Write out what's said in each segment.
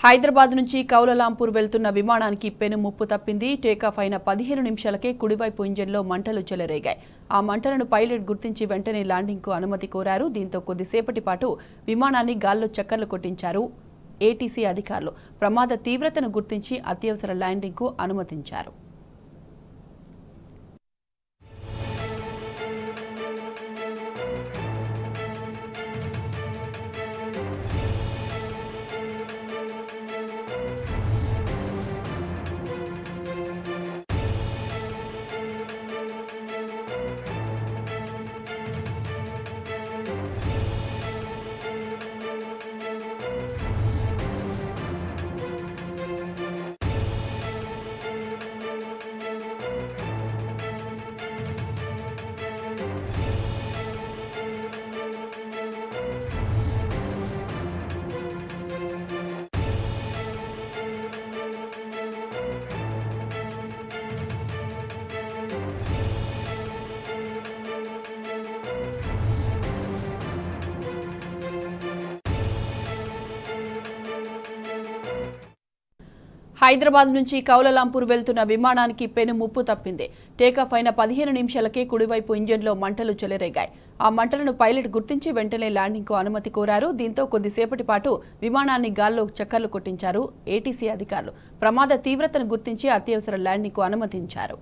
హైదరాబాద్ నుంచి కౌలాలంపూర్ వెళ్తున్న విమానానికి పెను ముప్పు తప్పింది. టేకాఫ్ అయిన 15 నిమిషాలకే కుడివైపు ఇంజన్లో మంటలు చెలరేగాయి. ఆ మంటలను పైలట్ గుర్తించి వెంటనే ల్యాండింగ్కు అనుమతి కోరారు. దీంతో కొద్దిసేపటి పాటు విమానాన్ని గాల్లో చక్కర్లు కొట్టించారు ఏటీసీ అధికారులు. ప్రమాద తీవ్రతను గుర్తించి అత్యవసర ల్యాండింగ్కు అనుమతించారు. హైదరాబాద్ నుంచి కౌలాలంపూర్ వెళ్తున్న విమానానికి పెను ముప్పు తప్పింది. టేకాఫ్ అయిన 15 నిమిషాలకే కుడివైపు ఇంజన్లో మంటలు చెలరేగాయి. ఆ మంటలను పైలట్ గుర్తించి వెంటనే ల్యాండింగ్కు అనుమతి కోరారు. దీంతో కొద్దిసేపటి పాటు విమానాన్ని గాల్లో చక్కర్లు కొట్టించారు ఏటీసీ అధికారులు. ప్రమాద తీవ్రతను గుర్తించి అత్యవసర ల్యాండింగ్కు అనుమతించారు.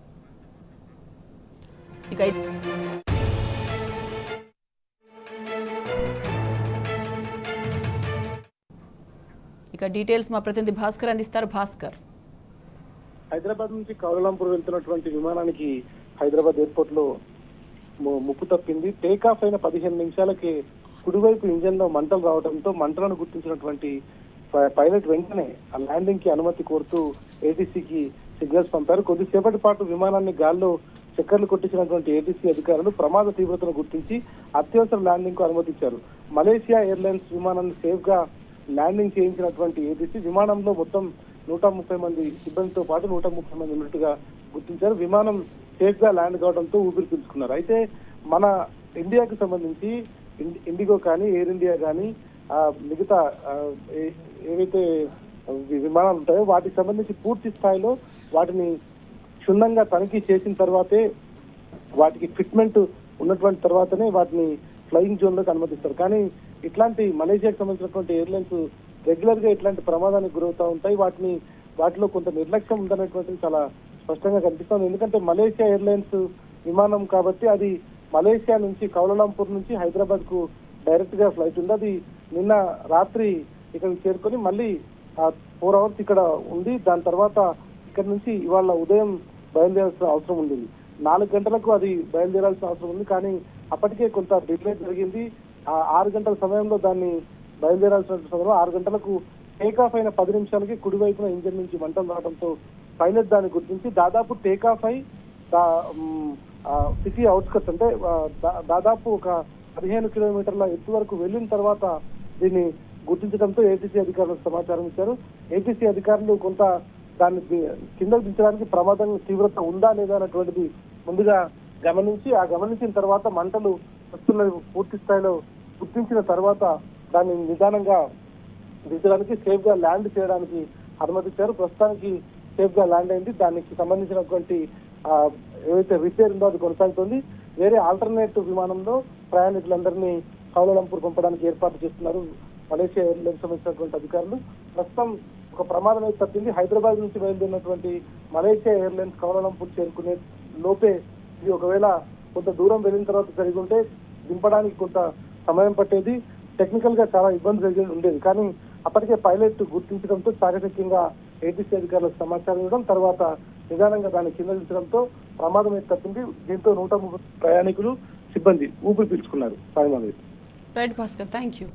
ఇక డీటెయిల్స్ మా ప్రతినిధి భాస్కర్ అందిస్తారు. భాస్కర్, హైదరాబాద్ నుంచి కౌలాలంపూర్ వెళ్తున్నటువంటి విమానానికి హైదరాబాద్ ఎయిర్పోర్ట్ లో ముప్పు తప్పింది. టేకాఫ్ అయిన 15 నిమిషాలకి కుడివైపు ఇంజన్ లో మంటలు రావడంతో మంటలను గుర్తించినటువంటి పైలట్ వెంటనే ఆ ల్యాండింగ్ కి అనుమతి కోరుతూ ఏటీసీకి సిగ్నల్స్ పంపారు. కొద్దిసేపటి పాటు విమానాన్ని గాల్లో చక్కర్లు కొట్టించినటువంటి ఏటీసీ అధికారులు ప్రమాద తీవ్రతను గుర్తించి అత్యవసర ల్యాండింగ్ కు అనుమతించారు. మలేషియా ఎయిర్లైన్స్ విమానాన్ని సేఫ్ గా ల్యాండింగ్ చేయించినటువంటి ఏటీసీ విమానంలో మొత్తం 130 మంది సిబ్బందితో పాటు 130 మంది ఉన్నట్టుగా గుర్తించారు. విమానం సేఫ్ గా ల్యాండ్ కావడంతో ఊపిరి పీల్చుకున్నారు. అయితే మన ఇండియాకి సంబంధించి ఇండిగో కానీ ఎయిర్ ఇండియా కానీ మిగతా ఏవైతే విమానాలు ఉంటాయో వాటికి సంబంధించి పూర్తి స్థాయిలో వాటిని క్షుణ్ణంగా తనిఖీ చేసిన తర్వాతే వాటికి ఫిట్మెంట్ ఉన్నటువంటి తర్వాతనే వాటిని ఫ్లయింగ్ జోన్ లోకి అనుమతిస్తారు. కానీ ఇట్లాంటి మలేషియాకి సంబంధించినటువంటి ఎయిర్లైన్స్ రెగ్యులర్ గా ఇట్లాంటి ప్రమాదానికి గురవుతూ ఉంటాయి. వాటిలో కొంత నిర్లక్ష్యం ఉందనేటువంటిది చాలా స్పష్టంగా కనిపిస్తుంది. ఎందుకంటే మలేషియా ఎయిర్లైన్స్ విమానం కాబట్టి అది మలేషియా నుంచి కౌలాలంపూర్ నుంచి హైదరాబాద్ కు డైరెక్ట్ గా ఫ్లైట్ ఉంది. అది నిన్న రాత్రి ఇక్కడికి చేరుకొని మళ్ళీ 4 అవర్స్ ఇక్కడ ఉంది. దాని తర్వాత ఇక్కడ నుంచి ఇవాళ ఉదయం బయలుదేరాల్సిన అవసరం ఉంది. 4 గంటలకు అది బయలుదేరాల్సిన అవసరం ఉంది. కానీ అప్పటికే కొంత డిలే జరిగింది. 6 గంటల సమయంలో దాన్ని బయలుదేరాల్సిన సమయంలో 6 గంటలకు టేకాఫ్ అయిన 10 నిమిషాలకి కుడివైపున ఇంజన్ నుంచి మంటలు రావడంతో పైలట్ దాన్ని గుర్తించి దాదాపు టేకాఫ్ అయి సిటీ అవుట్స్కట్స్ అంటే దాదాపు ఒక 15 కిలోమీటర్ల ఎత్తు వరకు వెళ్ళిన తర్వాత దీన్ని గుర్తించడంతో ఏటీసీ అధికారులకు సమాచారం ఇచ్చారు. ఏటీసీ అధికారులు కొంత దాన్ని కిందకు దించడానికి ప్రమాదం తీవ్రత ఉందా లేదా అన్నటువంటిది ముందుగా గమనించిన తర్వాత మంటలు వస్తున్నది పూర్తి స్థాయిలో గుర్తించిన తర్వాత దాన్ని నిదానంగా దించడానికి సేఫ్ గా ల్యాండ్ చేయడానికి అనుమతించారు. ప్రస్తుతానికి సేఫ్ గా ల్యాండ్ అయింది. దానికి సంబంధించినటువంటి ఏవైతే రిపేర్ ఉందో అది కొనసాగుతుంది. వేరే ఆల్టర్నేట్ విమానంలో ప్రయాణికులందరినీ కౌలాలంపూర్ పంపడానికి ఏర్పాటు చేస్తున్నారు మలేషియా ఎయిర్లైన్స్ సంబంధించినటువంటి అధికారులు. ప్రస్తుతం ఒక ప్రమాదం అయితే తప్పింది. హైదరాబాద్ నుంచి బయలుదేరినటువంటి మలేషియా ఎయిర్లైన్స్ కౌలాలంపూర్ చేరుకునే లోపే ఇది ఒకవేళ కొంత దూరం వెళ్ళిన తర్వాత జరిగి ఉంటే దింపడానికి కొంత సమయం పట్టేది. టెక్నికల్ గా చాలా ఇబ్బంది ఉండేది. కానీ అప్పటికే పైలట్ గుర్తించడంతో చాకచక్యంగా ఏటీసీ అధికారులకు సమాచారం ఇవ్వడం తర్వాత నిదానంగా దాన్ని కింద దించడంతో ప్రమాదం అయితే తప్పింది. దీంతో 130 ప్రయాణికులు సిబ్బంది ఊపిరి పీల్చుకున్నారు. Right Bhaskar, thank you.